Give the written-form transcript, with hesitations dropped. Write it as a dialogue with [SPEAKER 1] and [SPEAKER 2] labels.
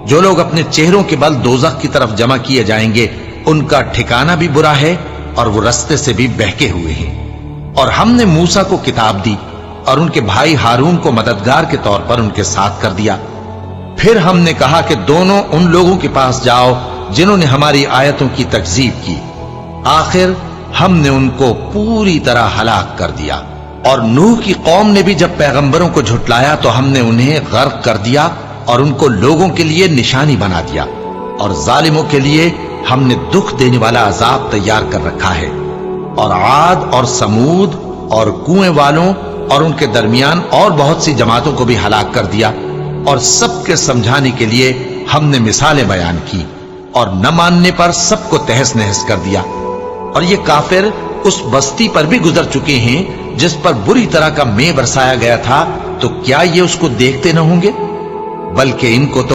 [SPEAKER 1] جو لوگ اپنے چہروں کے بل دوزخ کی طرف جمع کیے جائیں گے ان کا ٹھکانہ بھی برا ہے اور وہ رستے سے بھی بہکے ہوئے ہیں۔ اور ہم نے موسیٰ کو کتاب دی اور ان کے بھائی ہارون کو مددگار کے طور پر ان کے ساتھ کر دیا۔ پھر ہم نے کہا کہ دونوں ان لوگوں کے پاس جاؤ جنہوں نے ہماری آیتوں کی تکذیب کی۔ آخر ہم نے ان کو پوری طرح ہلاک کر دیا۔ اور نوح کی قوم نے بھی جب پیغمبروں کو جھٹلایا تو ہم نے انہیں غرق کر دیا اور ان کو لوگوں کے لیے نشانی بنا دیا، اور ظالموں کے لیے ہم نے دکھ دینے والا عذاب تیار کر رکھا ہے۔ اور عاد اور سمود اور کنویں والوں اور ان کے درمیان اور بہت سی جماعتوں کو بھی ہلاک کر دیا، اور سب کے سمجھانے کے لیے ہم نے مثالیں بیان کی، اور نہ ماننے پر سب کو تہس نہس کر دیا۔ اور یہ کافر اس بستی پر بھی گزر چکے ہیں جس پر بری طرح کا مے برسایا گیا تھا، تو کیا یہ اس کو دیکھتے نہ ہوں گے؟ بلکہ ان کو تو